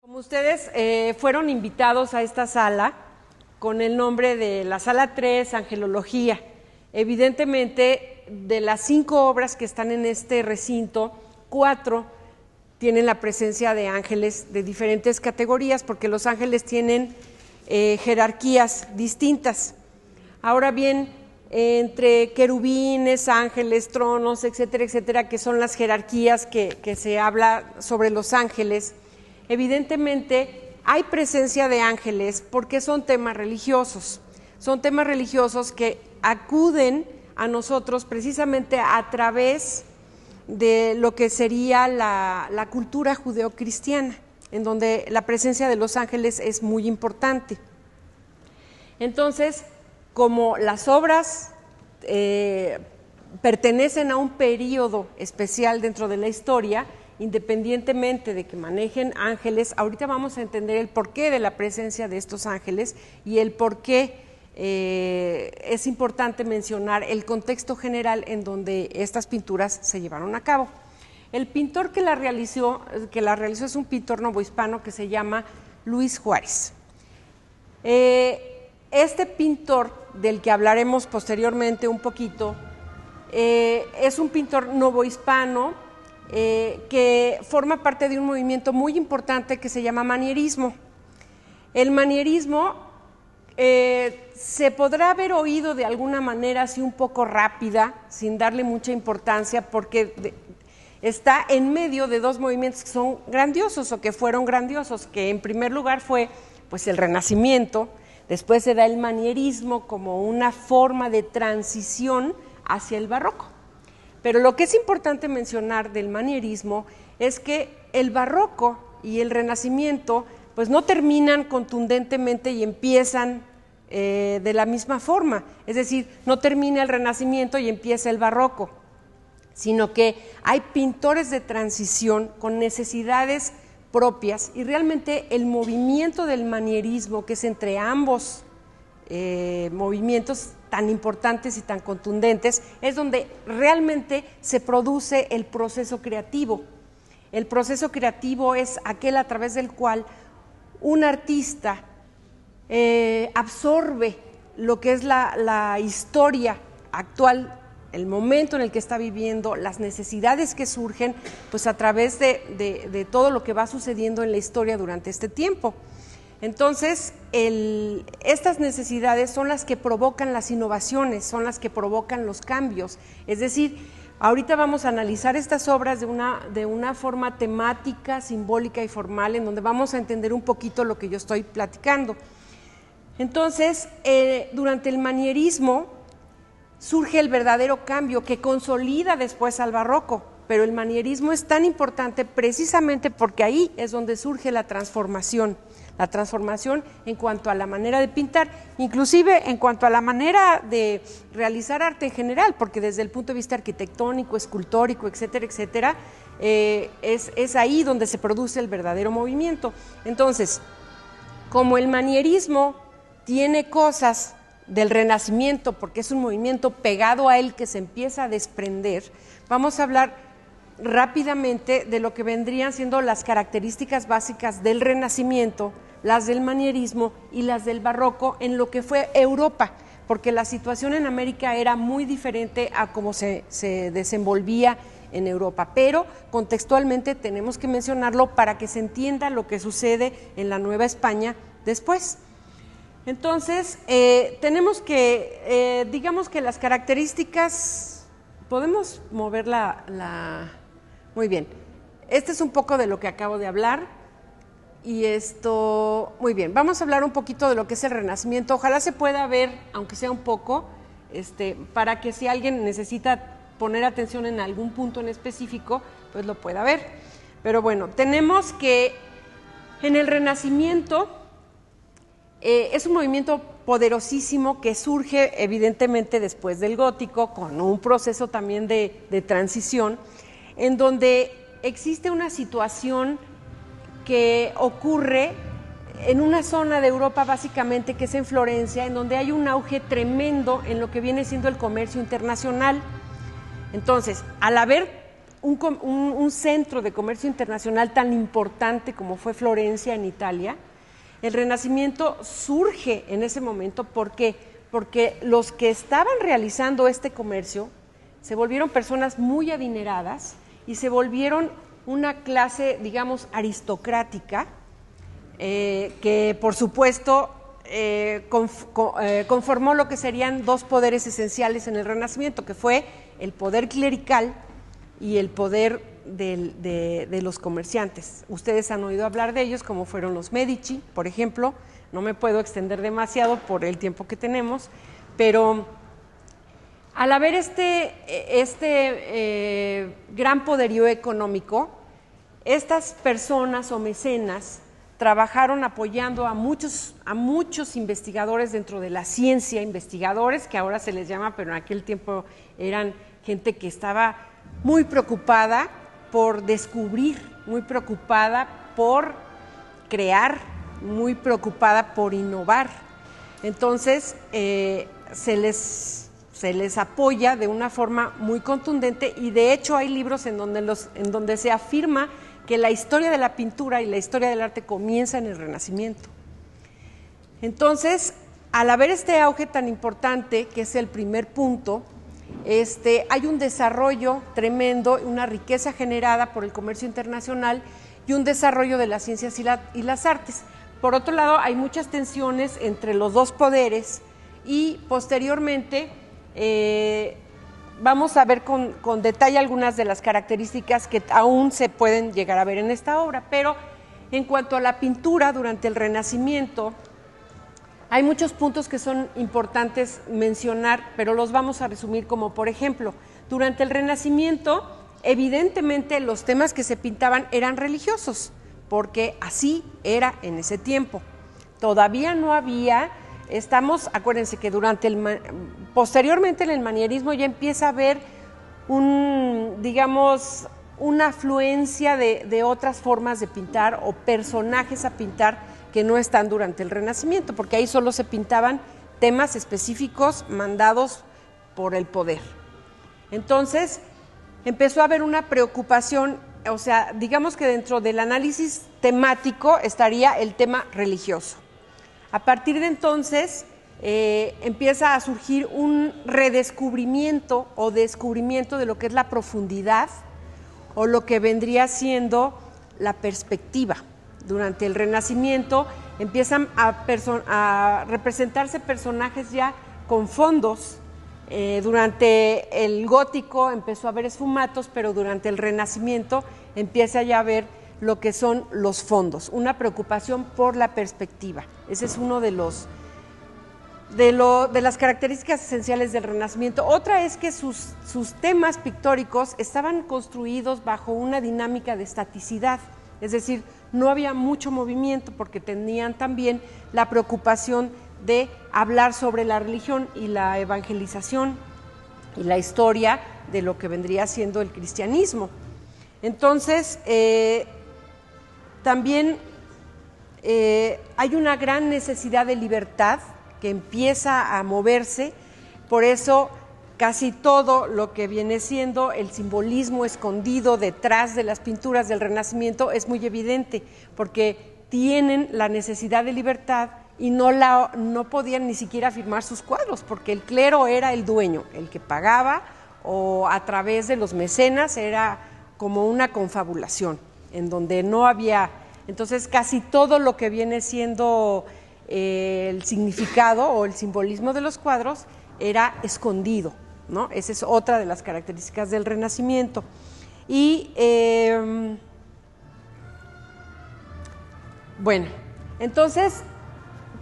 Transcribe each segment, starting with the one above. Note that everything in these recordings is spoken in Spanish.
Como ustedes fueron invitados a esta sala con el nombre de la Sala 3, Angelología, evidentemente de las 5 obras que están en este recinto, 4 tienen la presencia de ángeles de diferentes categorías, porque los ángeles tienen jerarquías distintas. Ahora bien, entre querubines, ángeles, tronos, etcétera, etcétera, que son las jerarquías que se habla sobre los ángeles, evidentemente hay presencia de ángeles porque son temas religiosos que acuden a nosotros precisamente a través de lo que sería la cultura judeocristiana, en donde la presencia de los ángeles es muy importante. Entonces, como las obras pertenecen a un periodo especial dentro de la historia, independientemente de que manejen ángeles, ahorita vamos a entender el porqué de la presencia de estos ángeles y el porqué es importante mencionar el contexto general en donde estas pinturas se llevaron a cabo. El pintor que la realizó es un pintor novohispano que se llama Luis Juárez. Este pintor, del que hablaremos posteriormente un poquito, es un pintor novohispano que forma parte de un movimiento muy importante que se llama manierismo. El manierismo se podrá haber oído de alguna manera así un poco rápida, sin darle mucha importancia, porque está en medio de 2 movimientos que son grandiosos o que fueron grandiosos, que en primer lugar fue pues el Renacimiento, después se da el manierismo como una forma de transición hacia el barroco. Pero lo que es importante mencionar del manierismo es que el barroco y el Renacimiento pues no terminan contundentemente y empiezan de la misma forma, es decir, no termina el Renacimiento y empieza el barroco, sino que hay pintores de transición con necesidades propias y realmente el movimiento del manierismo, que es entre ambos movimientos tan importantes y tan contundentes, es donde realmente se produce el proceso creativo. El proceso creativo es aquel a través del cual un artista absorbe lo que es la historia actual, el momento en el que está viviendo, las necesidades que surgen, pues a través de todo lo que va sucediendo en la historia durante este tiempo. Entonces, estas necesidades son las que provocan las innovaciones, son las que provocan los cambios. Es decir, ahorita vamos a analizar estas obras de una forma temática, simbólica y formal, en donde vamos a entender un poquito lo que yo estoy platicando. Entonces, durante el manierismo surge el verdadero cambio que consolida después al barroco, pero el manierismo es tan importante precisamente porque ahí es donde surge la transformación en cuanto a la manera de pintar, inclusive en cuanto a la manera de realizar arte en general, porque desde el punto de vista arquitectónico, escultórico, etcétera, etcétera, es ahí donde se produce el verdadero movimiento. Entonces, como el manierismo tiene cosas del Renacimiento, porque es un movimiento pegado a él que se empieza a desprender, vamos a hablar rápidamente de lo que vendrían siendo las características básicas del Renacimiento, las del manierismo y las del barroco en lo que fue Europa, porque la situación en América era muy diferente a cómo se desenvolvía en Europa, pero contextualmente tenemos que mencionarlo para que se entienda lo que sucede en la Nueva España después. Entonces, tenemos que, digamos que las características, podemos mover muy bien, este es un poco de lo que acabo de hablar y esto, muy bien, vamos a hablar un poquito de lo que es el Renacimiento, ojalá se pueda ver, aunque sea un poco, para que si alguien necesita poner atención en algún punto en específico, pues lo pueda ver. Pero bueno, tenemos que en el Renacimiento es un movimiento poderosísimo que surge evidentemente después del gótico, con un proceso también de transición, en donde existe una situación que ocurre en una zona de Europa básicamente, que es en Florencia, en donde hay un auge tremendo en lo que viene siendo el comercio internacional. Entonces, al haber un centro de comercio internacional tan importante como fue Florencia en Italia. El Renacimiento surge en ese momento porque los que estaban realizando este comercio se volvieron personas muy adineradas y se volvieron una clase, digamos, aristocrática, que por supuesto conformó lo que serían dos poderes esenciales en el Renacimiento, que fue el poder clerical y el poder de los comerciantes. Ustedes han oído hablar de ellos, como fueron los Medici, por ejemplo. No me puedo extender demasiado por el tiempo que tenemos, pero al haber este gran poderío económico, estas personas o mecenas trabajaron apoyando a muchos investigadores dentro de la ciencia, investigadores que ahora se les llama, pero en aquel tiempo eran gente que estaba muy preocupada por descubrir, muy preocupada por crear, muy preocupada por innovar. Entonces, se les apoya de una forma muy contundente, y de hecho hay libros en donde se afirma que la historia de la pintura y la historia del arte comienza en el Renacimiento. Entonces, al haber este auge tan importante, que es el primer punto, hay un desarrollo tremendo, una riqueza generada por el comercio internacional y un desarrollo de las ciencias y las artes. Por otro lado, hay muchas tensiones entre los dos poderes, y posteriormente vamos a ver con detalle algunas de las características que aún se pueden llegar a ver en esta obra. Pero en cuanto a la pintura durante el Renacimiento, hay muchos puntos que son importantes mencionar, pero los vamos a resumir, como por ejemplo, durante el Renacimiento, evidentemente los temas que se pintaban eran religiosos, porque así era en ese tiempo. Todavía no había, acuérdense que posteriormente en el manierismo ya empieza a haber una afluencia de otras formas de pintar o personajes a pintar que no están durante el Renacimiento, porque ahí solo se pintaban temas específicos mandados por el poder. Entonces, empezó a haber una preocupación, o sea, digamos que dentro del análisis temático estaría el tema religioso. A partir de entonces, empieza a surgir un redescubrimiento o descubrimiento de lo que es la profundidad o lo que vendría siendo la perspectiva. Durante el Renacimiento empiezan a representarse personajes ya con fondos. Durante el Gótico empezó a haber esfumatos, pero durante el Renacimiento empieza ya a haber lo que son los fondos, una preocupación por la perspectiva. Ese es uno de las características esenciales del Renacimiento. Otra es que sus temas pictóricos estaban construidos bajo una dinámica de estaticidad, es decir, no había mucho movimiento, porque tenían también la preocupación de hablar sobre la religión y la evangelización y la historia de lo que vendría siendo el cristianismo. Entonces, también hay una gran necesidad de libertad que empieza a moverse. Por eso casi todo lo que viene siendo el simbolismo escondido detrás de las pinturas del Renacimiento es muy evidente, porque tienen la necesidad de libertad y no podían ni siquiera firmar sus cuadros, porque el clero era el dueño, el que pagaba, o a través de los mecenas era como una confabulación, en donde no había. Entonces casi todo lo que viene siendo el significado o el simbolismo de los cuadros era escondido, ¿no? Esa es otra de las características del Renacimiento. Y bueno, entonces,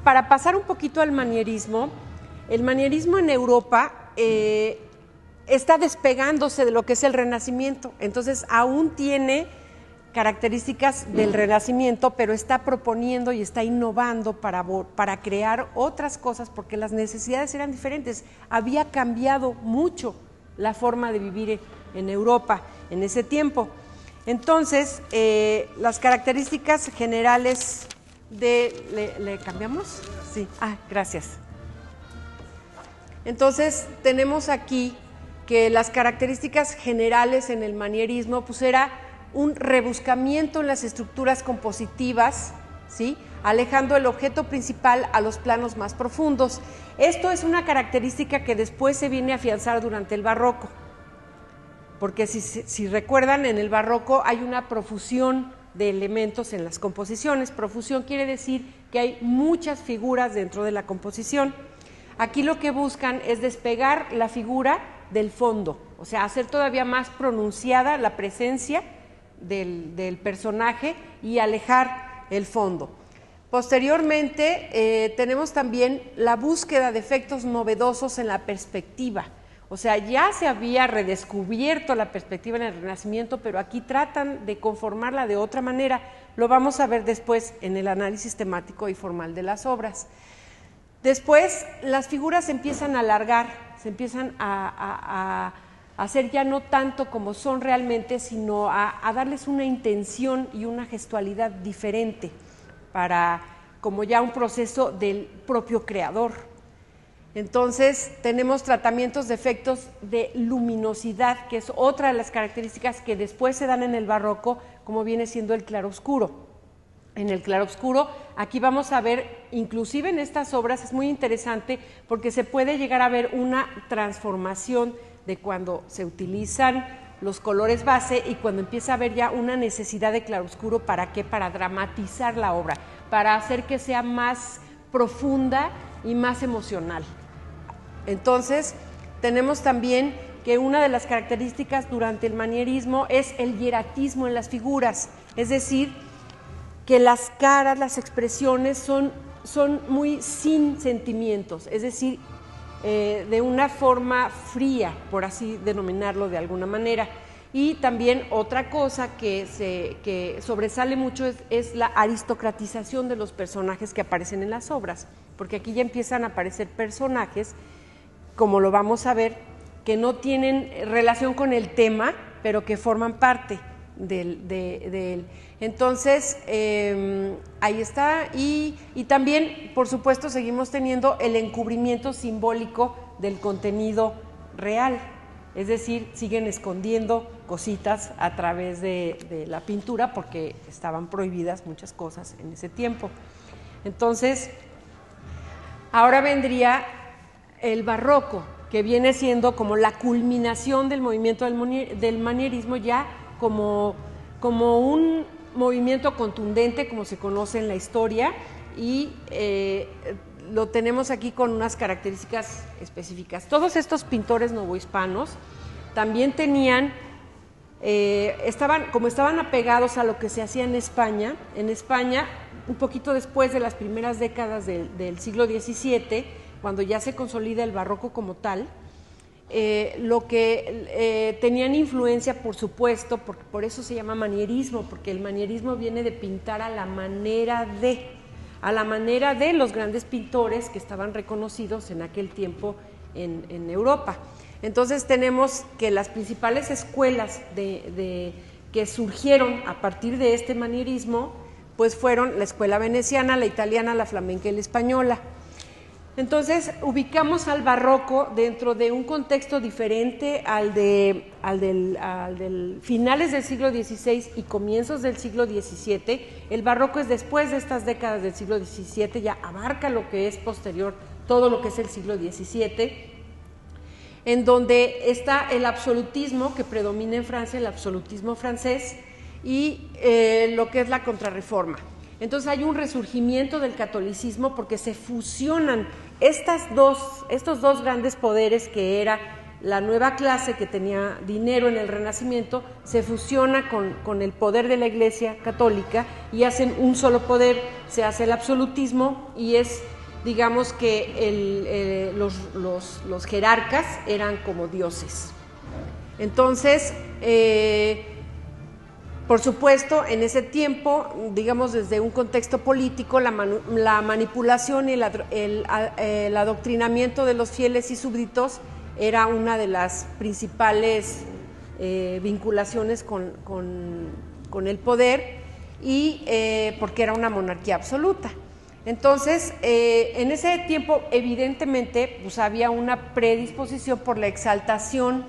para pasar un poquito al manierismo, el manierismo en Europa está despegándose de lo que es el Renacimiento. Entonces aún tiene características del Renacimiento, pero está proponiendo y está innovando para crear otras cosas, porque las necesidades eran diferentes. Había cambiado mucho la forma de vivir en Europa en ese tiempo. Entonces, las características generales ¿Le cambiamos? Sí. Gracias. Entonces, tenemos aquí que las características generales en el manierismo pues era un rebuscamiento en las estructuras compositivas, ¿sí?, alejando el objeto principal a los planos más profundos. Esto es una característica que después se viene a afianzar durante el barroco, porque si recuerdan, en el barroco hay una profusión de elementos en las composiciones. Profusión quiere decir que hay muchas figuras dentro de la composición. Aquí lo que buscan es despegar la figura del fondo, o sea, hacer todavía más pronunciada la presencia del personaje y alejar el fondo. Posteriormente tenemos también la búsqueda de efectos novedosos en la perspectiva, o sea, ya se había redescubierto la perspectiva en el Renacimiento, pero aquí tratan de conformarla de otra manera. Lo vamos a ver después en el análisis temático y formal de las obras. Después las figuras se empiezan a alargar, se empiezan a hacer ya no tanto como son realmente, sino a darles una intención y una gestualidad diferente, como ya un proceso del propio creador. Entonces tenemos tratamientos de efectos de luminosidad, que es otra de las características que después se dan en el barroco, como viene siendo el claroscuro. En el claroscuro, aquí vamos a ver, inclusive en estas obras es muy interesante porque se puede llegar a ver una transformación de cuando se utilizan los colores base y cuando empieza a haber ya una necesidad de claroscuro. ¿Para qué? Para dramatizar la obra, para hacer que sea más profunda y más emocional. Entonces, tenemos también que una de las características durante el manierismo es el hieratismo en las figuras, es decir, que las caras, las expresiones son muy sin sentimientos, es decir, de una forma fría, por así denominarlo de alguna manera. Y también otra cosa que sobresale mucho es la aristocratización de los personajes que aparecen en las obras, porque aquí ya empiezan a aparecer personajes, como lo vamos a ver, que no tienen relación con el tema, pero que forman parte de él. Entonces, ahí está, y también, por supuesto, seguimos teniendo el encubrimiento simbólico del contenido real, es decir, siguen escondiendo cositas a través de la pintura porque estaban prohibidas muchas cosas en ese tiempo. Entonces, ahora vendría el barroco, que viene siendo como la culminación del movimiento del manierismo, ya como un movimiento contundente, como se conoce en la historia, y lo tenemos aquí con unas características específicas. Todos estos pintores novohispanos también tenían, estaban apegados a lo que se hacía en España, un poquito después de las primeras décadas del siglo XVII, cuando ya se consolida el barroco como tal. Lo que tenían influencia, por supuesto, porque por eso se llama manierismo, porque el manierismo viene de pintar a la manera de los grandes pintores que estaban reconocidos en aquel tiempo en Europa. Entonces tenemos que las principales escuelas que surgieron a partir de este manierismo, pues fueron la escuela veneciana, la italiana, la flamenca y la española. Entonces ubicamos al barroco dentro de un contexto diferente al del finales del siglo XVI y comienzos del siglo XVII. El barroco es después de estas décadas del siglo XVII, ya abarca lo que es posterior, todo lo que es el siglo XVII, en donde está el absolutismo que predomina en Francia, el absolutismo francés, y lo que es la contrarreforma. Entonces hay un resurgimiento del catolicismo porque se fusionan estos dos grandes poderes, que era la nueva clase que tenía dinero en el Renacimiento, se fusiona con el poder de la Iglesia católica y hacen un solo poder. Se hace el absolutismo y es, digamos que los jerarcas eran como dioses. Entonces, por supuesto, en ese tiempo, digamos desde un contexto político, la manipulación y el adoctrinamiento de los fieles y súbditos era una de las principales vinculaciones con el poder, y porque era una monarquía absoluta. Entonces, en ese tiempo, evidentemente, pues había una predisposición por la exaltación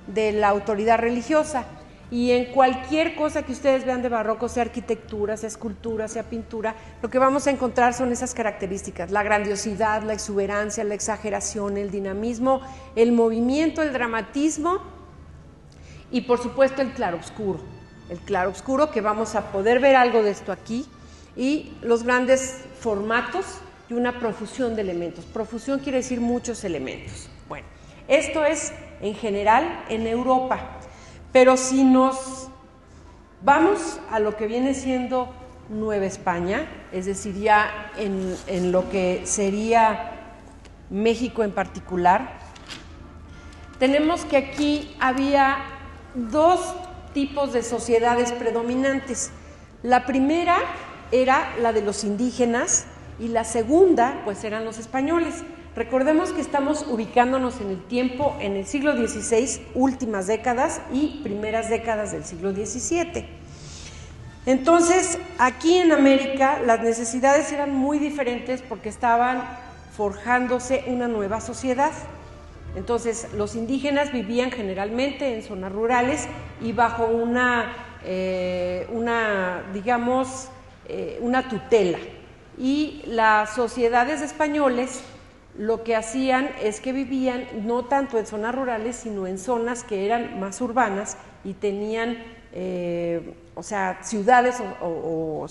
de la autoridad religiosa. Y en cualquier cosa que ustedes vean de barroco, sea arquitectura, sea escultura, sea pintura, lo que vamos a encontrar son esas características: la grandiosidad, la exuberancia, la exageración, el dinamismo, el movimiento, el dramatismo y por supuesto el claroscuro. El claroscuro, que vamos a poder ver algo de esto aquí, y los grandes formatos y una profusión de elementos. Profusión quiere decir muchos elementos. Bueno, esto es en general en Europa. Pero si nos vamos a lo que viene siendo Nueva España, es decir, ya en lo que sería México en particular, tenemos que aquí había dos tipos de sociedades predominantes. La primera era la de los indígenas y la segunda, pues, eran los españoles. Recordemos que estamos ubicándonos en el tiempo, en el siglo XVI, últimas décadas y primeras décadas del siglo XVII. Entonces, aquí en América las necesidades eran muy diferentes porque estaban forjándose una nueva sociedad. Entonces, los indígenas vivían generalmente en zonas rurales y bajo una tutela. Y las sociedades españoles lo que hacían es que vivían no tanto en zonas rurales, sino en zonas que eran más urbanas y tenían, ciudades o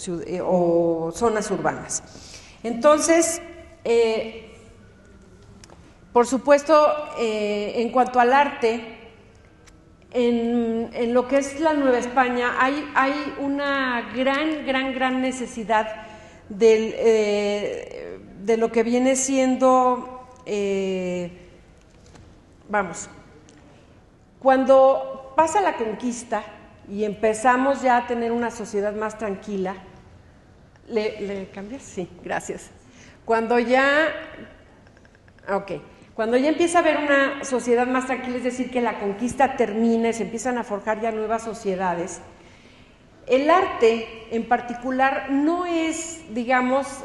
zonas urbanas. Entonces, por supuesto, en cuanto al arte, en lo que es la Nueva España hay una gran necesidad de lo que viene siendo, cuando pasa la conquista y empezamos ya a tener una sociedad más tranquila. ¿Le cambias? Sí, gracias. Cuando ya empieza a haber una sociedad más tranquila, es decir, que la conquista termina y se empiezan a forjar ya nuevas sociedades, el arte en particular no es,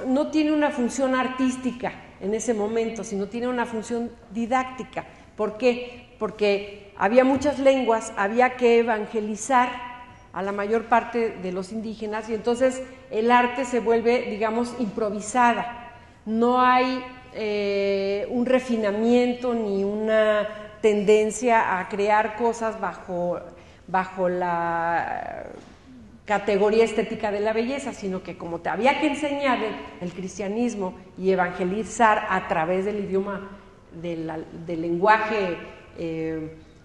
no tiene una función artística en ese momento, sino tiene una función didáctica. ¿Por qué? Porque había muchas lenguas, había que evangelizar a la mayor parte de los indígenas y entonces el arte se vuelve, improvisada. No hay un refinamiento ni una tendencia a crear cosas bajo la categoría estética de la belleza, sino que como te había que enseñar el cristianismo y evangelizar a través del idioma, del lenguaje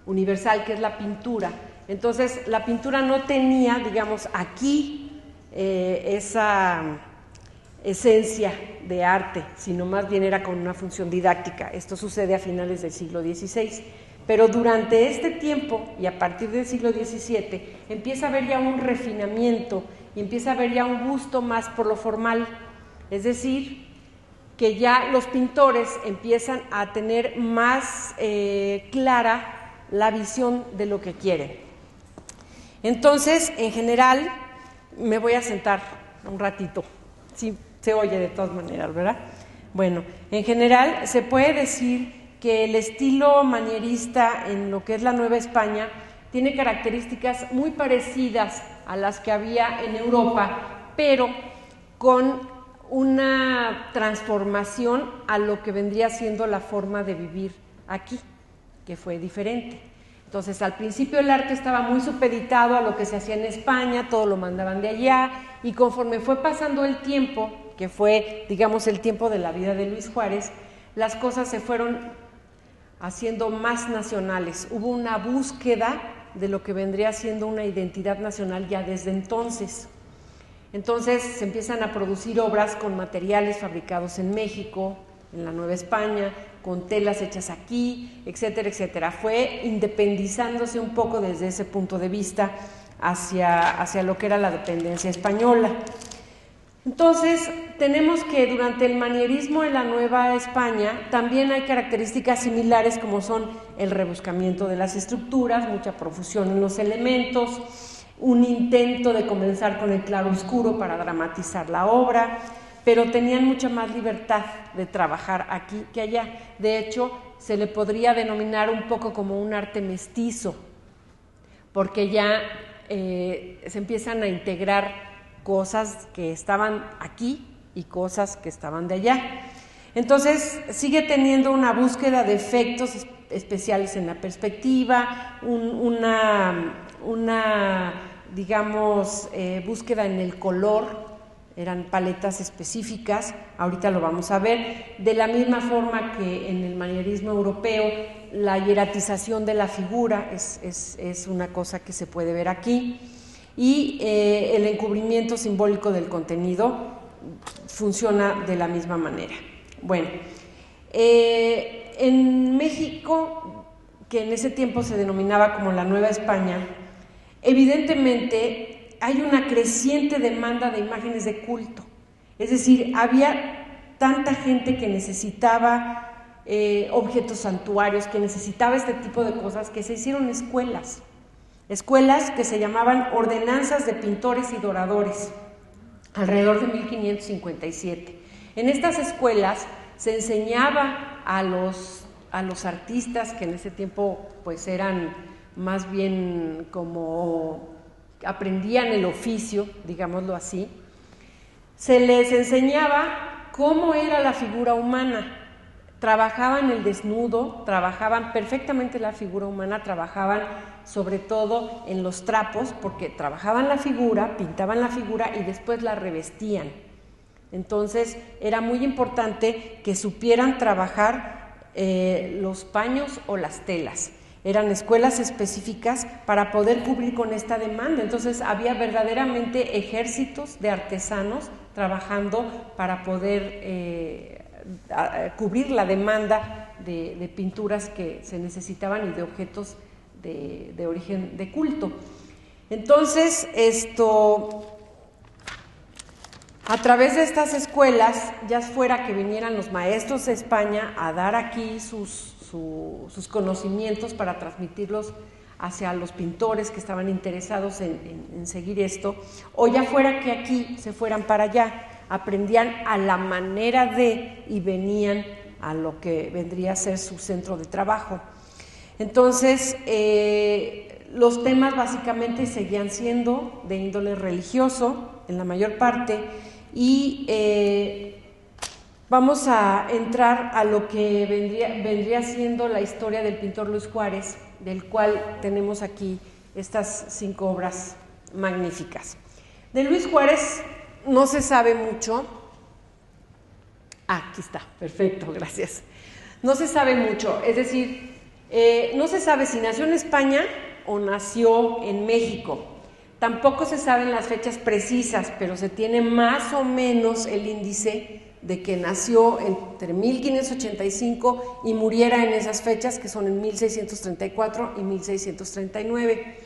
universal que es la pintura, entonces la pintura no tenía, aquí esa esencia de arte, sino más bien era con una función didáctica. Esto sucede a finales del siglo XVI. Pero durante este tiempo y a partir del siglo XVII empieza a haber ya un refinamiento y empieza a haber ya un gusto más por lo formal, es decir, que ya los pintores empiezan a tener más clara la visión de lo que quieren. Entonces, en general, me voy a sentar un ratito, sí, se oye de todas maneras, ¿verdad? Bueno, en general se puede decir que el estilo manierista en lo que es la Nueva España tiene características muy parecidas a las que había en Europa, pero con una transformación a lo que vendría siendo la forma de vivir aquí, que fue diferente. Entonces, al principio el arte estaba muy supeditado a lo que se hacía en España, todo lo mandaban de allá, y conforme fue pasando el tiempo, que fue, el tiempo de la vida de Luis Juárez, las cosas se fueron haciendo más nacionales. Hubo una búsqueda de lo que vendría siendo una identidad nacional ya desde entonces. Entonces se empiezan a producir obras con materiales fabricados en México, en la Nueva España, con telas hechas aquí, etcétera, etcétera. Fue independizándose un poco desde ese punto de vista hacia lo que era la dependencia española. Entonces, tenemos que durante el manierismo en la Nueva España también hay características similares como son el rebuscamiento de las estructuras, mucha profusión en los elementos, un intento de comenzar con el claroscuro para dramatizar la obra, pero tenían mucha más libertad de trabajar aquí que allá. De hecho, se le podría denominar un poco como un arte mestizo, porque ya se empiezan a integrar cosas que estaban aquí y cosas que estaban de allá. Entonces sigue teniendo una búsqueda de efectos especiales en la perspectiva, una digamos, búsqueda en el color, eran paletas específicas, ahorita lo vamos a ver, de la misma forma que en el manierismo europeo, la hieratización de la figura es una cosa que se puede ver aquí, y el encubrimiento simbólico del contenido funciona de la misma manera. Bueno, en México, que en ese tiempo se denominaba como la Nueva España, evidentemente hay una creciente demanda de imágenes de culto, es decir, había tanta gente que necesitaba objetos santuarios, que necesitaba este tipo de cosas, que se hicieron escuelas que se llamaban ordenanzas de pintores y doradores, alrededor de 1557. En estas escuelas se enseñaba a los artistas, que en ese tiempo pues eran más bien como aprendían el oficio, digámoslo así, se les enseñaba cómo era la figura humana. Trabajaban el desnudo, trabajaban perfectamente la figura humana, trabajaban sobre todo en los trapos, porque trabajaban la figura, pintaban la figura y después la revestían. Entonces era muy importante que supieran trabajar los paños o las telas. Eran escuelas específicas para poder cubrir con esta demanda. Entonces había verdaderamente ejércitos de artesanos trabajando para poder cubrir la demanda de pinturas que se necesitaban y de objetos de origen de culto. Entonces, a través de estas escuelas, ya fuera que vinieran los maestros de España a dar aquí sus conocimientos para transmitirlos hacia los pintores que estaban interesados en seguir esto, o ya fuera que aquí se fueran para allá, aprendían a la manera de y venían a lo que vendría a ser su centro de trabajo. Entonces, los temas básicamente seguían siendo de índole religioso en la mayor parte, y vamos a entrar a lo que vendría siendo la historia del pintor Luis Juárez, del cual tenemos aquí estas 5 obras magníficas. De Luis Juárez no se sabe mucho. Aquí está, perfecto, gracias. No se sabe mucho, es decir, no se sabe si nació en España o nació en México. Tampoco se saben las fechas precisas, pero se tiene más o menos el índice de que nació entre 1585 y muriera en esas fechas, que son en 1634 y 1639.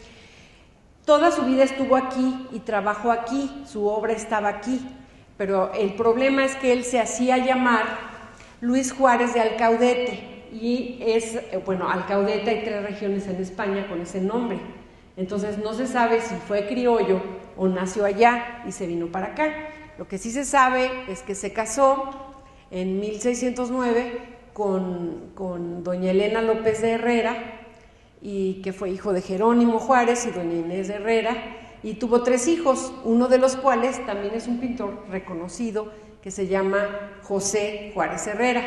Toda su vida estuvo aquí y trabajó aquí, su obra estaba aquí, pero el problema es que él se hacía llamar Luis Juárez de Alcaudete, y Alcaudete hay 3 regiones en España con ese nombre. Entonces no se sabe si fue criollo o nació allá y se vino para acá. Lo que sí se sabe es que se casó en 1609 con doña Elena López de Herrera, y que fue hijo de Jerónimo Juárez y doña Inés de Herrera, y tuvo 3 hijos, uno de los cuales también es un pintor reconocido que se llama José Juárez Herrera.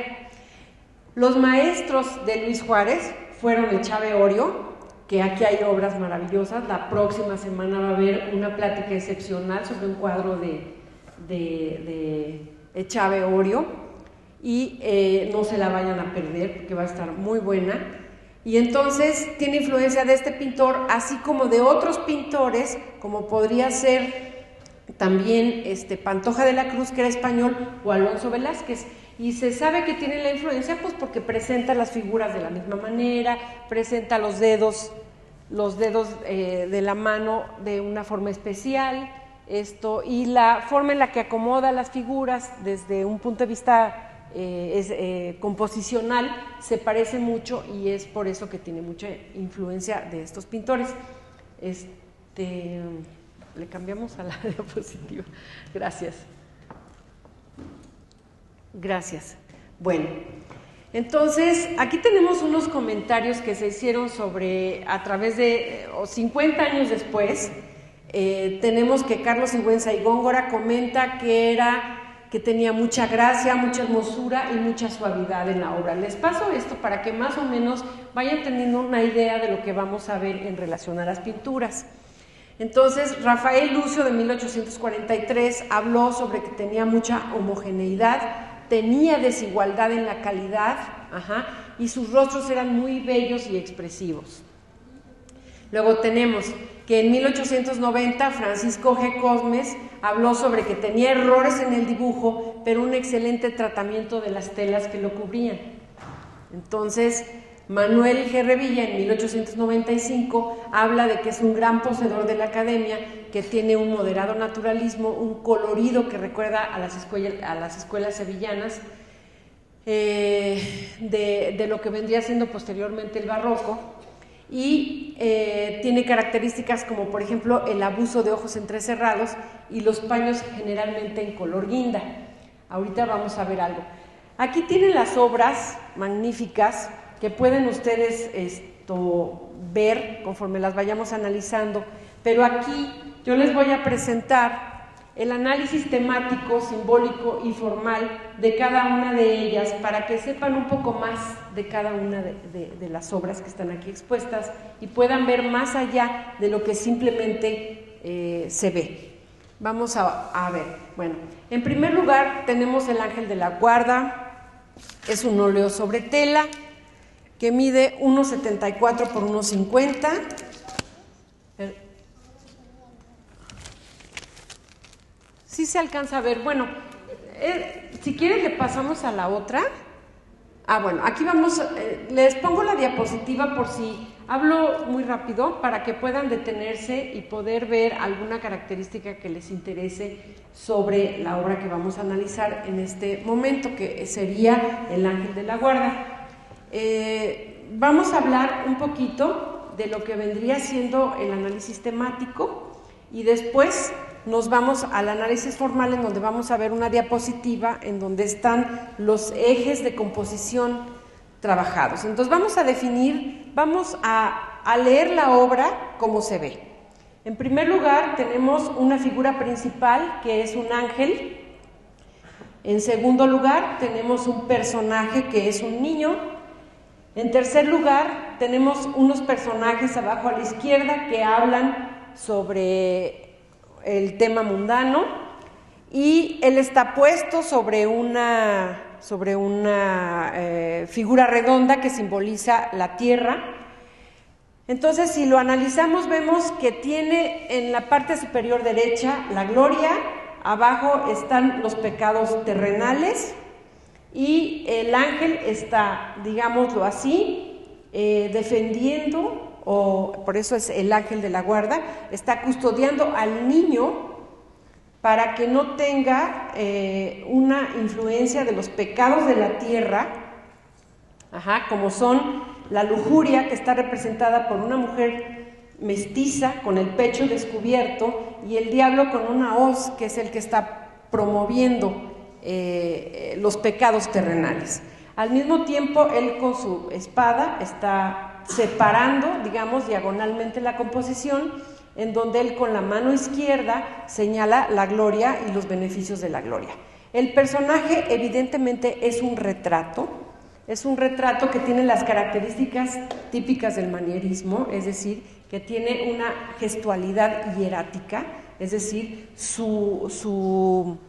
Los maestros de Luis Juárez fueron Echave Orio, que aquí hay obras maravillosas. La próxima semana va a haber una plática excepcional sobre un cuadro de Echave Orio, y no se la vayan a perder porque va a estar muy buena. Y entonces tiene influencia de este pintor, así como de otros pintores, como podría ser también Pantoja de la Cruz, que era español, o Alonso Velázquez. Y se sabe que tiene la influencia pues porque presenta las figuras de la misma manera, presenta los dedos de la mano de una forma especial, y la forma en la que acomoda las figuras desde un punto de vista composicional se parece mucho, y es por eso que tiene mucha influencia de estos pintores. Le cambiamos a la diapositiva. Gracias. Gracias. Bueno, entonces aquí tenemos unos comentarios que se hicieron sobre, a través de 50 años después, tenemos que Carlos Sigüenza y Góngora comenta que tenía mucha gracia, mucha hermosura y mucha suavidad en la obra. Les paso esto para que más o menos vayan teniendo una idea de lo que vamos a ver en relación a las pinturas. Entonces, Rafael Lucio de 1843 habló sobre que tenía mucha homogeneidad, tenía desigualdad en la calidad, y sus rostros eran muy bellos y expresivos. Luego tenemos que en 1890 Francisco G. Cosmes habló sobre que tenía errores en el dibujo, pero un excelente tratamiento de las telas que lo cubrían. Entonces, Manuel G. Revilla en 1895 habla de que es un gran poseedor de la academia, que tiene un moderado naturalismo, un colorido que recuerda a las escuelas sevillanas, de lo que vendría siendo posteriormente el barroco, y tiene características como por ejemplo el abuso de ojos entrecerrados y los paños generalmente en color guinda. Ahorita vamos a ver algo. Aquí tienen las obras magníficas que pueden ustedes ver conforme las vayamos analizando, pero aquí yo les voy a presentar el análisis temático, simbólico y formal de cada una de ellas para que sepan un poco más de cada una de las obras que están aquí expuestas y puedan ver más allá de lo que simplemente se ve. Vamos a ver. Bueno, en primer lugar tenemos el Ángel de la Guarda. Es un óleo sobre tela que mide 1,74 por 1,50. Sí se alcanza a ver. Bueno, si quieren le pasamos a la otra. Bueno, aquí vamos, les pongo la diapositiva por si hablo muy rápido para que puedan detenerse y poder ver alguna característica que les interese sobre la obra que vamos a analizar en este momento, que sería el Ángel de la Guarda. Vamos a hablar un poquito de lo que vendría siendo el análisis temático y después nos vamos al análisis formal, en donde vamos a ver una diapositiva en donde están los ejes de composición trabajados. Entonces vamos a definir, vamos a leer la obra como se ve. En primer lugar tenemos una figura principal que es un ángel. En segundo lugar tenemos un personaje que es un niño. En tercer lugar tenemos unos personajes abajo a la izquierda que hablan sobre el tema mundano, y él está puesto sobre una figura redonda que simboliza la tierra. Entonces, si lo analizamos, vemos que tiene en la parte superior derecha la gloria, abajo están los pecados terrenales, y el ángel está, digámoslo así, defendiendo, o por eso es el Ángel de la Guarda, está custodiando al niño para que no tenga una influencia de los pecados de la tierra, como son la lujuria, que está representada por una mujer mestiza con el pecho descubierto, y el diablo con una hoz, que es el que está promoviendo los pecados terrenales. Al mismo tiempo, él con su espada está separando, digamos, diagonalmente la composición, en donde él con la mano izquierda señala la gloria y los beneficios de la gloria. El personaje evidentemente es un retrato que tiene las características típicas del manierismo, es decir, que tiene una gestualidad hierática, es decir, su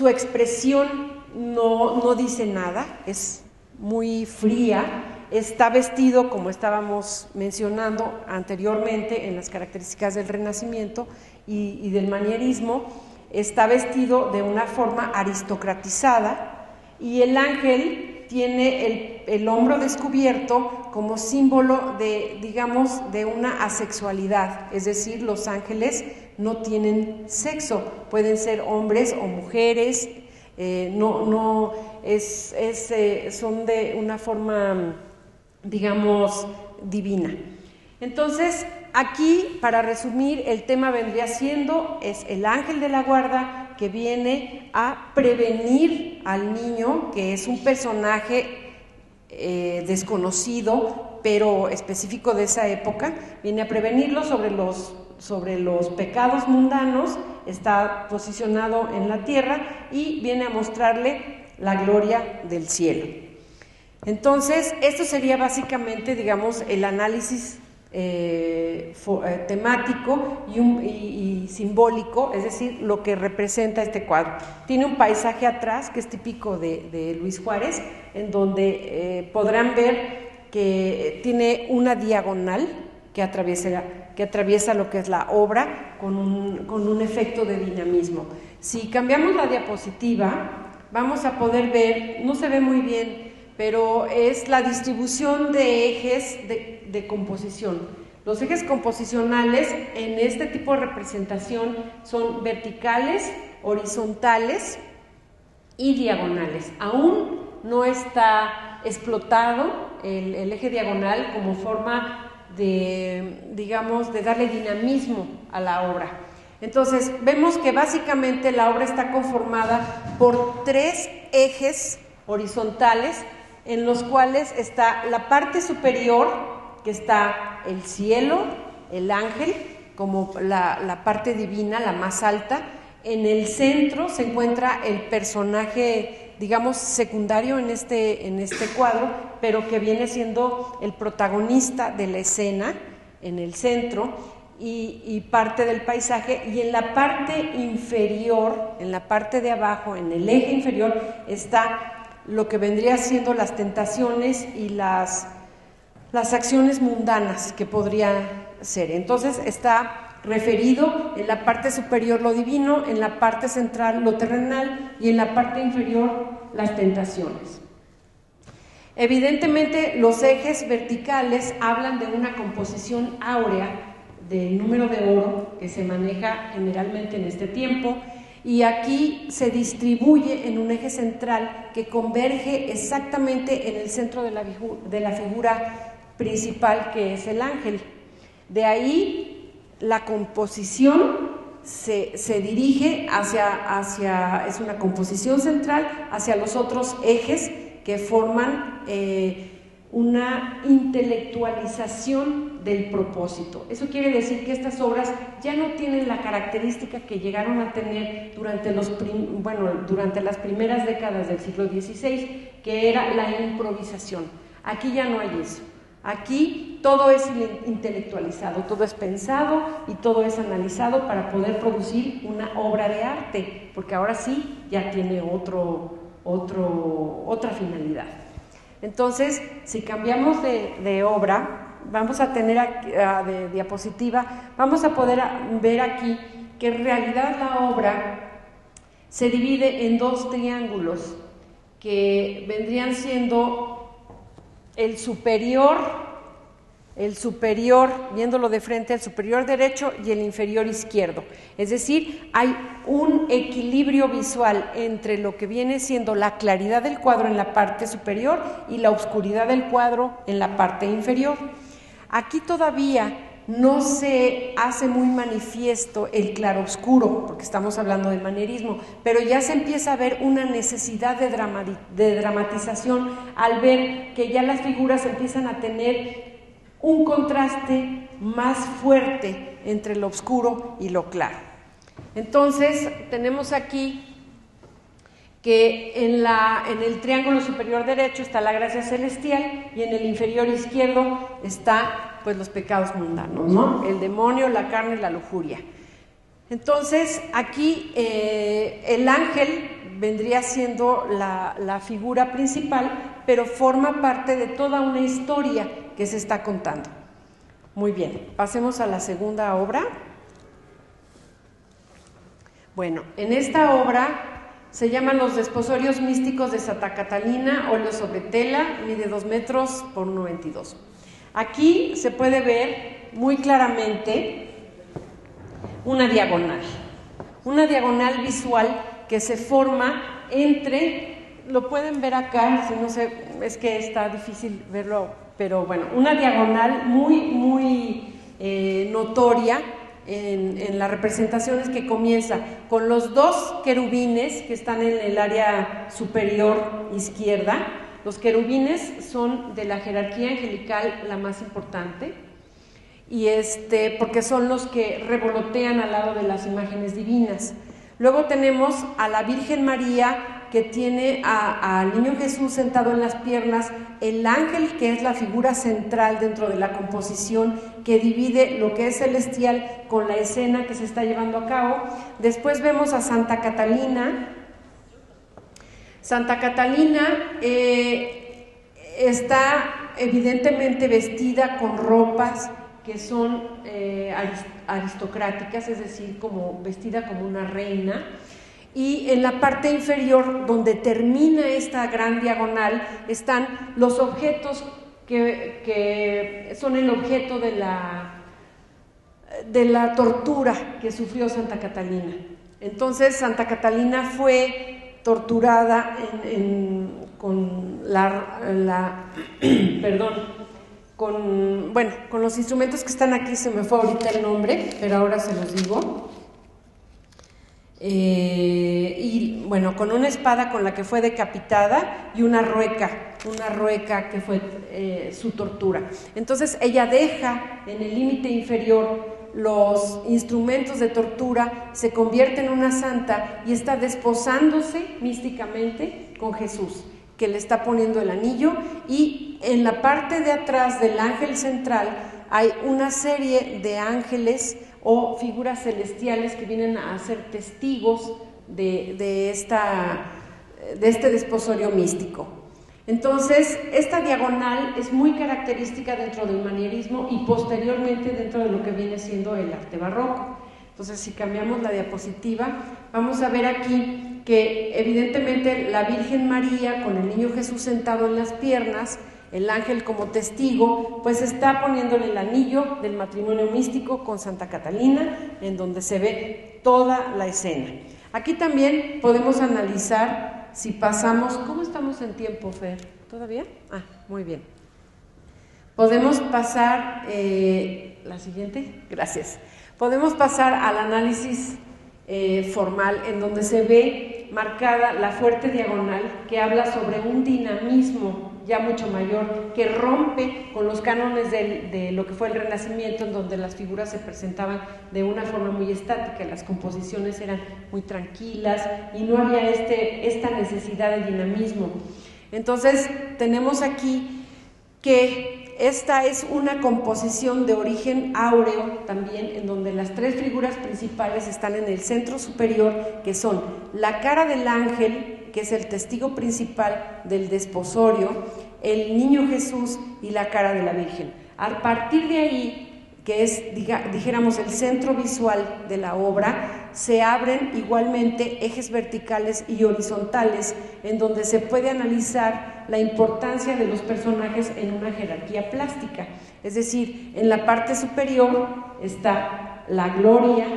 expresión no dice nada, es muy fría, está vestido, como estábamos mencionando anteriormente en las características del Renacimiento y del manierismo, está vestido de una forma aristocratizada, y el ángel tiene el hombro descubierto como símbolo de, digamos, de una asexualidad, es decir, los ángeles no tienen sexo, pueden ser hombres o mujeres, son de una forma, digamos, divina. Entonces, aquí, para resumir, el tema vendría siendo, es el Ángel de la Guarda que viene a prevenir al niño, que es un personaje desconocido, pero específico de esa época, viene a prevenirlo sobre los pecados mundanos, está posicionado en la tierra y viene a mostrarle la gloria del cielo. Entonces, esto sería básicamente, digamos, el análisis temático y simbólico, es decir, lo que representa este cuadro. Tiene un paisaje atrás que es típico de Luis Juárez, en donde podrán ver que tiene una diagonal que atraviesa lo que es la obra con un efecto de dinamismo. Si cambiamos la diapositiva, vamos a poder ver, no se ve muy bien, pero es la distribución de ejes de composición. Los ejes composicionales en este tipo de representación son verticales, horizontales y diagonales. Aún no está explotado el eje diagonal como forma de, digamos, de darle dinamismo a la obra. Entonces, vemos que básicamente la obra está conformada por 3 ejes horizontales, en los cuales está la parte superior, que está el cielo, el ángel, como la parte divina, la más alta. En el centro se encuentra el personaje, digamos, secundario en este cuadro, pero que viene siendo el protagonista de la escena, en el centro, y parte del paisaje. Y en la parte inferior, en la parte de abajo, en el eje inferior, está lo que vendría siendo las tentaciones y las acciones mundanas que podría ser. Entonces está referido en la parte superior lo divino, en la parte central lo terrenal y en la parte inferior las tentaciones. Evidentemente los ejes verticales hablan de una composición áurea del número de oro que se maneja generalmente en este tiempo, y aquí se distribuye en un eje central que converge exactamente en el centro de la figura principal, que es el ángel. De ahí la composición se dirige es una composición central hacia los otros ejes que forman una intelectualización del propósito. Eso quiere decir que estas obras ya no tienen la característica que llegaron a tener durante las primeras décadas del siglo XVI, que era la improvisación. Aquí ya no hay eso. Aquí todo es intelectualizado, todo es pensado y todo es analizado para poder producir una obra de arte, porque ahora sí ya tiene otra finalidad. Entonces, si cambiamos de obra, vamos a tener de diapositiva, vamos a poder ver aquí que en realidad la obra se divide en 2 triángulos que vendrían siendo el superior, viéndolo de frente, el superior derecho y el inferior izquierdo. Es decir, hay un equilibrio visual entre lo que viene siendo la claridad del cuadro en la parte superior y la oscuridad del cuadro en la parte inferior. Aquí todavía no se hace muy manifiesto el claroscuro, porque estamos hablando del manierismo, pero ya se empieza a ver una necesidad de dramatización al ver que ya las figuras empiezan a tener un contraste más fuerte entre lo oscuro y lo claro. Entonces, tenemos aquí que en el triángulo superior derecho está la gracia celestial y en el inferior izquierdo está, pues, los pecados mundanos, ¿no? El demonio, la carne y la lujuria. Entonces, aquí el ángel vendría siendo la figura principal, pero forma parte de toda una historia que se está contando. Muy bien, pasemos a la segunda obra. Bueno, en esta obra se llaman Los Desposorios Místicos de Santa Catalina, óleo sobre tela, mide 2 metros por 1,22. Aquí se puede ver muy claramente una diagonal visual que se forma entre, lo pueden ver acá, si no sé, es que está difícil verlo, pero bueno, una diagonal muy notoria en las representaciones, que comienza con los dos querubines que están en el área superior izquierda. Los querubines son de la jerarquía angelical la más importante, y porque son los que revolotean al lado de las imágenes divinas. Luego tenemos a la Virgen María, que tiene al niño Jesús sentado en las piernas, el ángel, que es la figura central dentro de la composición, que divide lo que es celestial con la escena que se está llevando a cabo. Después vemos a Santa Catalina. Santa Catalina está evidentemente vestida con ropas que son aristocráticas, es decir, como vestida como una reina. Y en la parte inferior, donde termina esta gran diagonal, están los objetos que son el objeto de la tortura que sufrió Santa Catalina. Entonces, Santa Catalina fue torturada con los instrumentos que están aquí. Se me fue ahorita el nombre, pero ahora se los digo. Con una espada con la que fue decapitada, y una rueca que fue su tortura. Entonces ella deja en el límite inferior los instrumentos de tortura, se convierte en una santa y está desposándose místicamente con Jesús, que le está poniendo el anillo, y en la parte de atrás del ángel central hay una serie de ángeles o figuras celestiales que vienen a ser testigos de este desposorio místico. Entonces, esta diagonal es muy característica dentro del manierismo y posteriormente dentro de lo que viene siendo el arte barroco. Entonces, si cambiamos la diapositiva, vamos a ver aquí que evidentemente la Virgen María con el niño Jesús sentado en las piernas, el ángel como testigo, pues está poniéndole el anillo del matrimonio místico con Santa Catalina, en donde se ve toda la escena. Aquí también podemos analizar, si pasamos, ¿cómo estamos en tiempo, Fer? ¿Todavía? Muy bien. Podemos pasar, la siguiente, gracias. Podemos pasar al análisis formal, en donde se ve marcada la fuerte diagonal que habla sobre un dinamismo ya mucho mayor, que rompe con los cánones de lo que fue el Renacimiento, en donde las figuras se presentaban de una forma muy estática, las composiciones eran muy tranquilas y no había esta necesidad de dinamismo. Entonces tenemos aquí que esta es una composición de origen áureo también, en donde las tres figuras principales están en el centro superior, que son la cara del ángel, que es el testigo principal del desposorio, el niño Jesús y la cara de la Virgen. A partir de ahí, que es, dijéramos, el centro visual de la obra, se abren igualmente ejes verticales y horizontales, en donde se puede analizar la importancia de los personajes en una jerarquía plástica. Es decir, en la parte superior está la gloria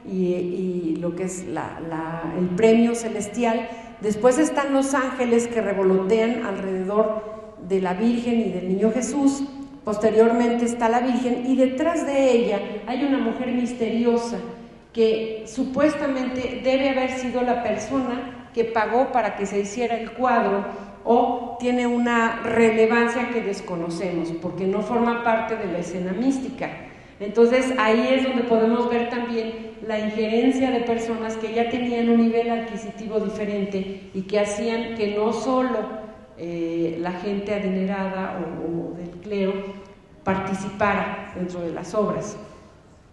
y lo que es el premio celestial. Después están los ángeles que revolotean alrededor de la Virgen y del niño Jesús. Posteriormente está la Virgen, y detrás de ella hay una mujer misteriosa que supuestamente debe haber sido la persona que pagó para que se hiciera el cuadro, o tiene una relevancia que desconocemos porque no forma parte de la escena mística. Entonces ahí es donde podemos ver también la injerencia de personas que ya tenían un nivel adquisitivo diferente y que hacían que no solo la gente adinerada o del clero participara dentro de las obras.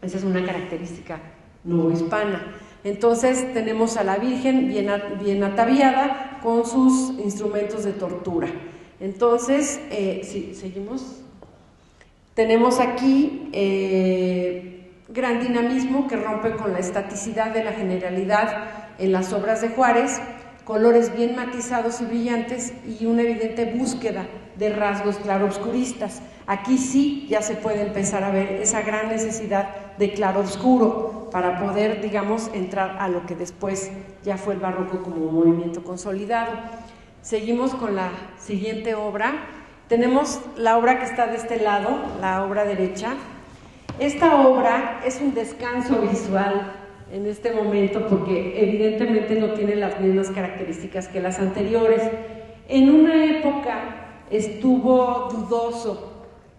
Esa es una característica novohispana. Entonces tenemos a la Virgen bien ataviada con sus instrumentos de tortura. Entonces, si seguimos, tenemos aquí gran dinamismo que rompe con la estaticidad de la generalidad en las obras de Juárez, colores bien matizados y brillantes, y una evidente búsqueda de rasgos claroscuristas. Aquí sí ya se puede empezar a ver esa gran necesidad de claroscuro para poder, digamos, entrar a lo que después ya fue el barroco como un movimiento consolidado. Seguimos con la siguiente obra. Tenemos la obra que está de este lado, la obra derecha. Esta obra es un descanso visual en este momento porque evidentemente no tiene las mismas características que las anteriores. En una época estuvo dudoso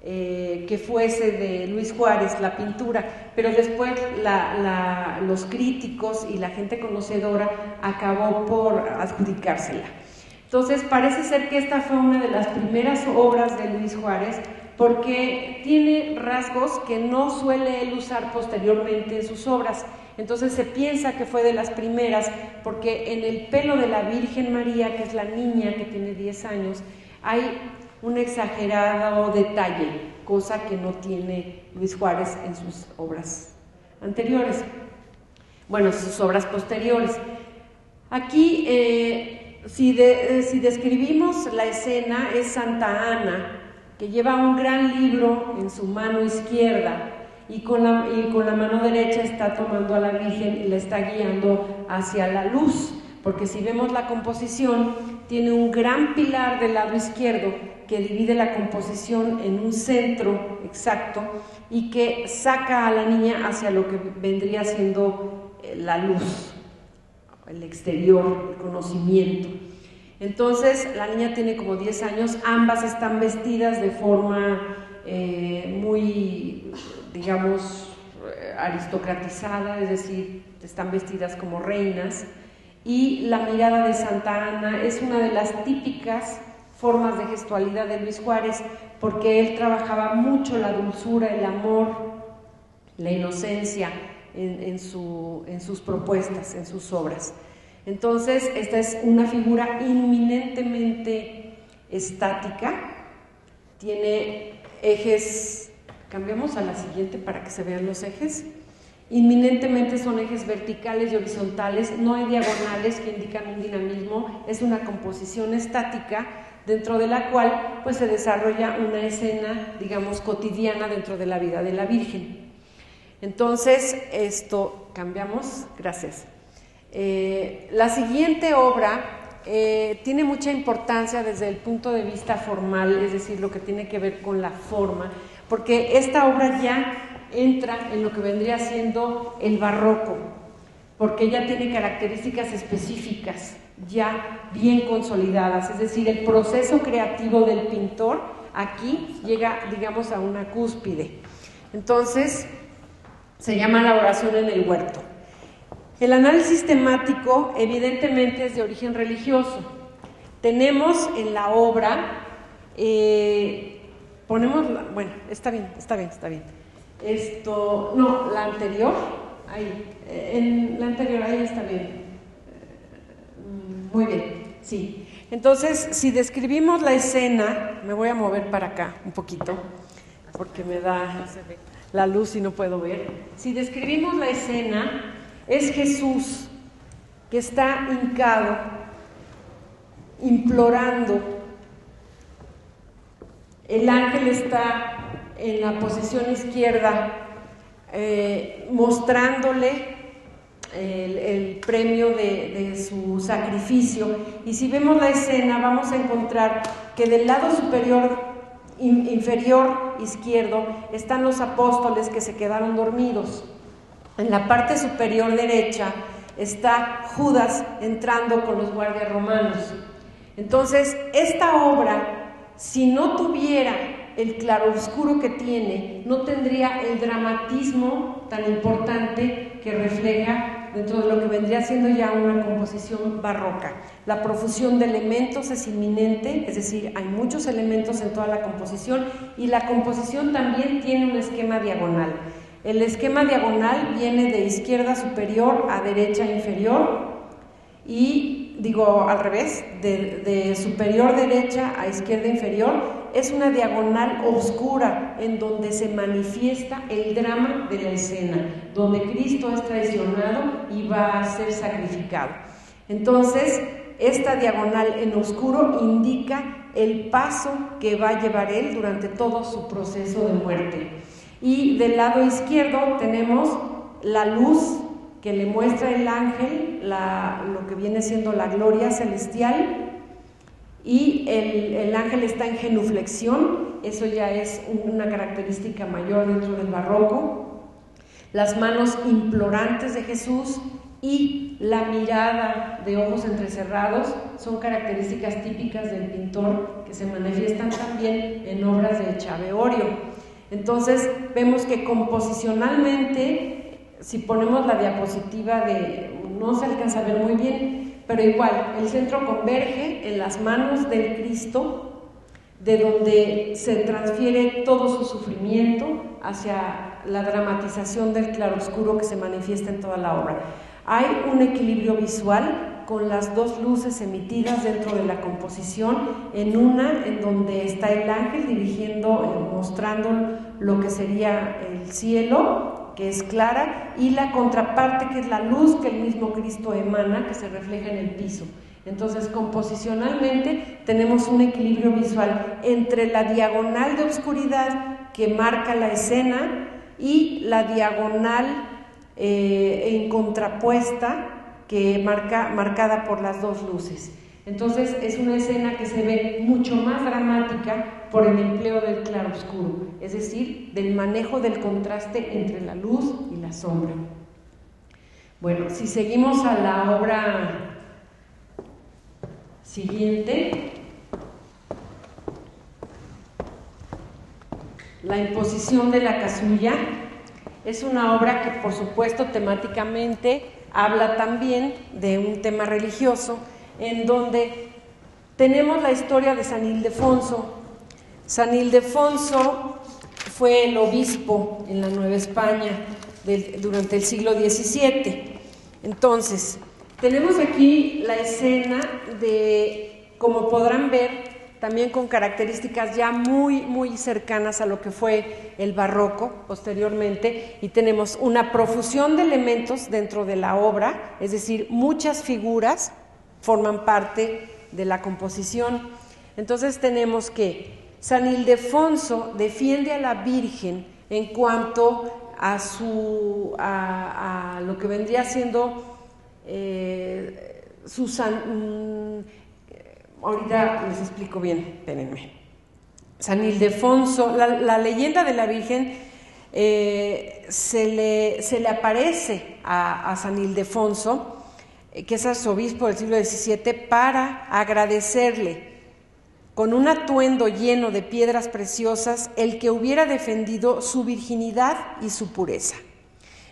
que fuese de Luis Juárez la pintura, pero después los críticos y la gente conocedora acabó por adjudicársela. Entonces parece ser que esta fue una de las primeras obras de Luis Juárez, porque tiene rasgos que no suele él usar posteriormente en sus obras. Entonces se piensa que fue de las primeras, porque en el pelo de la Virgen María, que es la niña que tiene 10 años, hay un exagerado detalle, cosa que no tiene Luis Juárez en sus obras anteriores, bueno, sus obras posteriores. Aquí, si describimos la escena, es Santa Ana, que lleva un gran libro en su mano izquierda y con la mano derecha está tomando a la Virgen y la está guiando hacia la luz, porque si vemos la composición, tiene un gran pilar del lado izquierdo que divide la composición en un centro exacto y que saca a la niña hacia lo que vendría siendo la luz, el exterior, el conocimiento. Entonces la niña tiene como 10 años, ambas están vestidas de forma muy, digamos, aristocratizada, es decir, están vestidas como reinas, y la mirada de Santa Ana es una de las típicas formas de gestualidad de Luis Juárez, porque él trabajaba mucho la dulzura, el amor, la inocencia en sus propuestas, en sus obras. Entonces, esta es una figura inminentemente estática, tiene ejes, cambiamos a la siguiente para que se vean los ejes, inminentemente son ejes verticales y horizontales, no hay diagonales que indican un dinamismo, es una composición estática dentro de la cual pues se desarrolla una escena, digamos, cotidiana dentro de la vida de la Virgen. Entonces, esto, cambiamos, gracias. La siguiente obra tiene mucha importancia desde el punto de vista formal, es decir, lo que tiene que ver con la forma, porque esta obra ya entra en lo que vendría siendo el barroco, porque ya tiene características específicas, ya bien consolidadas, es decir, el proceso creativo del pintor aquí llega, digamos, a una cúspide. Entonces, se llama la oración en el huerto. El análisis temático evidentemente es de origen religioso. Tenemos en la obra, bueno, está bien. Esto, no, la anterior, ahí, en la anterior, ahí está bien. Muy bien, sí. Entonces, si describimos la escena, me voy a mover para acá un poquito, porque me da la luz y no puedo ver. Si describimos la escena, es Jesús que está hincado, implorando. El ángel está en la posición izquierda, mostrándole el premio de su sacrificio. Y si vemos la escena, vamos a encontrar que del lado inferior izquierdo están los apóstoles que se quedaron dormidos. En la parte superior derecha está Judas entrando con los guardias romanos. Entonces, esta obra, si no tuviera el claroscuro que tiene, no tendría el dramatismo tan importante que refleja dentro de lo que vendría siendo ya una composición barroca. La profusión de elementos es inminente, es decir, hay muchos elementos en toda la composición, y la composición también tiene un esquema diagonal. El esquema diagonal viene de izquierda superior a derecha inferior, y digo al revés, de superior derecha a izquierda inferior. Es una diagonal oscura en donde se manifiesta el drama de la escena, donde Cristo es traicionado y va a ser sacrificado. Entonces, esta diagonal en oscuro indica el paso que va a llevar él durante todo su proceso de muerte. Y del lado izquierdo tenemos la luz que le muestra el ángel, lo que viene siendo la gloria celestial, y el ángel está en genuflexión, eso ya es una característica mayor dentro del barroco. Las manos implorantes de Jesús y la mirada de ojos entrecerrados son características típicas del pintor que se manifiestan también en obras de Chaveorio. Entonces vemos que composicionalmente, si ponemos la diapositiva no se alcanza a ver muy bien, pero igual el centro converge en las manos del Cristo, de donde se transfiere todo su sufrimiento hacia la dramatización del claroscuro que se manifiesta en toda la obra. Hay un equilibrio visual con las dos luces emitidas dentro de la composición, en una en donde está el ángel dirigiendo, mostrando lo que sería el cielo, que es clara, y la contraparte, que es la luz que el mismo Cristo emana, que se refleja en el piso. Entonces, composicionalmente tenemos un equilibrio visual entre la diagonal de oscuridad que marca la escena y la diagonal en contrapuesta que marcada por las dos luces. Entonces es una escena que se ve mucho más dramática por el empleo del claroscuro, es decir, del manejo del contraste entre la luz y la sombra. Bueno, si seguimos a la obra siguiente, La imposición de la casulla es una obra que, por supuesto, temáticamente habla también de un tema religioso, en donde tenemos la historia de San Ildefonso. San Ildefonso fue el obispo en la Nueva España durante el siglo XVII. Entonces, tenemos aquí la escena de, como podrán ver, también con características ya muy cercanas a lo que fue el barroco posteriormente, y tenemos una profusión de elementos dentro de la obra, es decir, muchas figuras forman parte de la composición. Entonces tenemos que San Ildefonso defiende a la Virgen en cuanto a lo que vendría siendo ahorita les explico bien, espérenme. San Ildefonso, la leyenda de la Virgen se le aparece a San Ildefonso, que es arzobispo del siglo XVII, para agradecerle con un atuendo lleno de piedras preciosas el que hubiera defendido su virginidad y su pureza.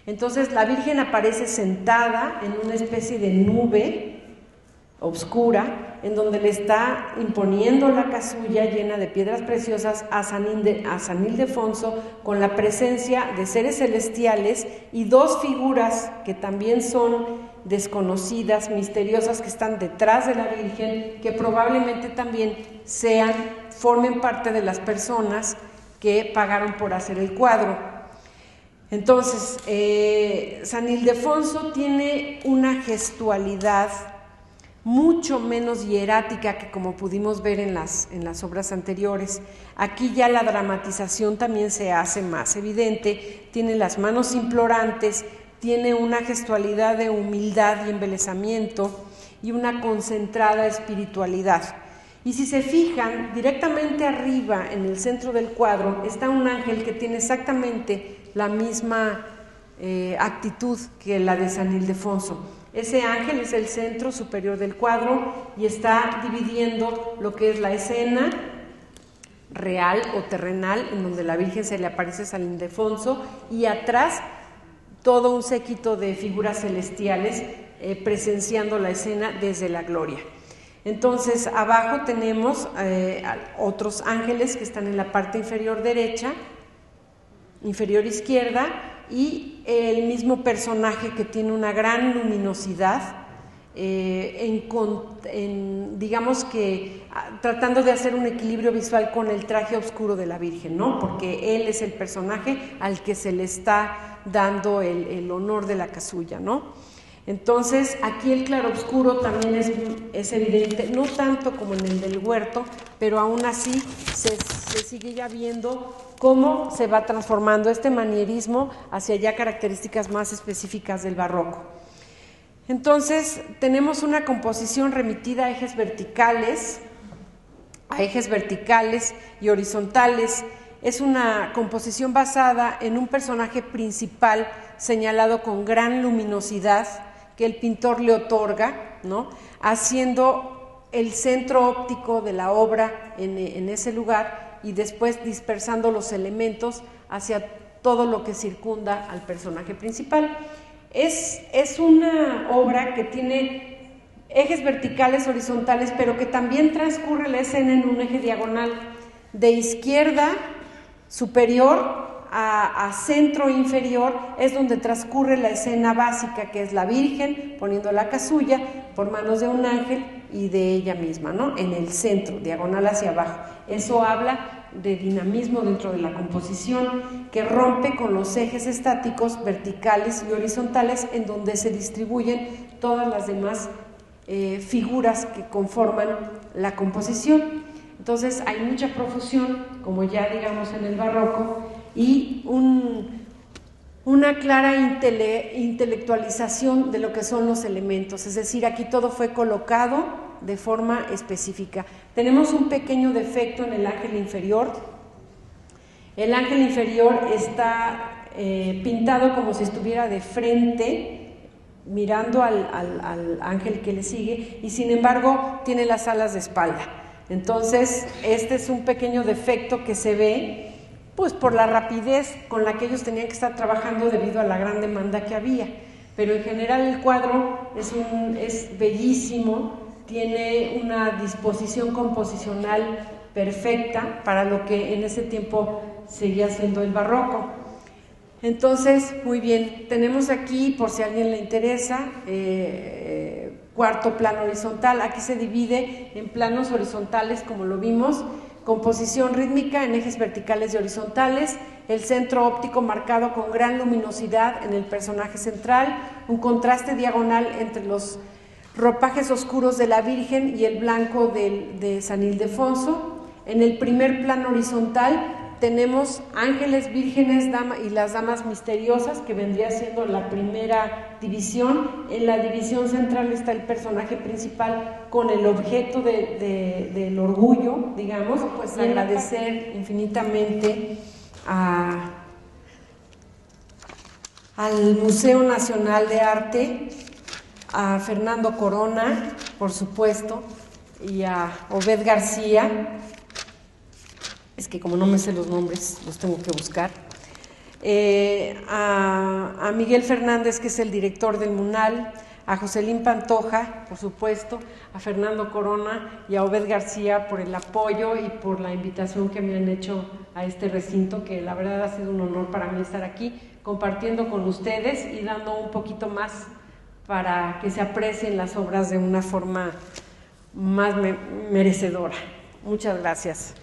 Entonces la Virgen aparece sentada en una especie de nube oscura, en donde le está imponiendo la casulla llena de piedras preciosas a San Ildefonso, con la presencia de seres celestiales y dos figuras que también son desconocidas, misteriosas, que están detrás de la Virgen, que probablemente también formen parte de las personas que pagaron por hacer el cuadro. Entonces, San Ildefonso tiene una gestualidad mucho menos hierática que como pudimos ver en las obras anteriores. Aquí ya la dramatización también se hace más evidente, tiene las manos implorantes, tiene una gestualidad de humildad y embelezamiento y una concentrada espiritualidad. Y si se fijan, directamente arriba en el centro del cuadro está un ángel que tiene exactamente la misma actitud que la de San Ildefonso. Ese ángel es el centro superior del cuadro y está dividiendo lo que es la escena real o terrenal, en donde la Virgen se le aparece a San Ildefonso, y atrás todo un séquito de figuras celestiales presenciando la escena desde la gloria. Entonces, abajo tenemos otros ángeles que están en la parte inferior derecha, inferior izquierda, y el mismo personaje que tiene una gran luminosidad, digamos que tratando de hacer un equilibrio visual con el traje oscuro de la Virgen, ¿no? Porque él es el personaje al que se le está dando el honor de la casulla, ¿no? Entonces, aquí el claroscuro también es evidente, no tanto como en el del huerto, pero aún así se sigue ya viendo cómo se va transformando este manierismo hacia ya características más específicas del barroco. Entonces, tenemos una composición remitida a ejes verticales, a ejes verticales y horizontales. Es una composición basada en un personaje principal señalado con gran luminosidad que el pintor le otorga, ¿no?, haciendo el centro óptico de la obra en ese lugar y después dispersando los elementos hacia todo lo que circunda al personaje principal. Es una obra que tiene ejes verticales, horizontales, pero que también transcurre la escena en un eje diagonal, de izquierda superior a centro inferior es donde transcurre la escena básica, que es la Virgen poniendo la casulla por manos de un ángel y de ella misma, ¿no?, en el centro, diagonal hacia abajo. Eso habla de dinamismo dentro de la composición, que rompe con los ejes estáticos verticales y horizontales en donde se distribuyen todas las demás figuras que conforman la composición. Entonces hay mucha profusión, como ya digamos en el barroco, y una clara intelectualización de lo que son los elementos, es decir, aquí todo fue colocado de forma específica. Tenemos un pequeño defecto en el ángel inferior. El ángel inferior está pintado como si estuviera de frente, mirando al ángel que le sigue, y sin embargo tiene las alas de espalda. Entonces, este es un pequeño defecto que se ve pues por la rapidez con la que ellos tenían que estar trabajando debido a la gran demanda que había. Pero en general el cuadro es bellísimo, tiene una disposición composicional perfecta para lo que en ese tiempo seguía siendo el barroco. Entonces, muy bien, tenemos aquí, por si a alguien le interesa, cuarto plano horizontal. Aquí se divide en planos horizontales, como lo vimos, composición rítmica en ejes verticales y horizontales, el centro óptico marcado con gran luminosidad en el personaje central, un contraste diagonal entre los ropajes oscuros de la Virgen y el blanco de San Ildefonso. En el primer plano horizontal tenemos ángeles, vírgenes y las damas misteriosas, que vendría siendo la primera división. En la división central está el personaje principal con el objeto del orgullo, digamos, pues agradecer infinitamente al Museo Nacional de Arte, a Fernando Corona, por supuesto, y a Obed García. Es que como no me sé los nombres, los tengo que buscar. A Miguel Fernández, que es el director del MUNAL, a Joselín Pantoja, por supuesto, a Fernando Corona y a Obed García por el apoyo y por la invitación que me han hecho a este recinto, que la verdad ha sido un honor para mí estar aquí compartiendo con ustedes y dando un poquito más para que se aprecien las obras de una forma más merecedora. Muchas gracias.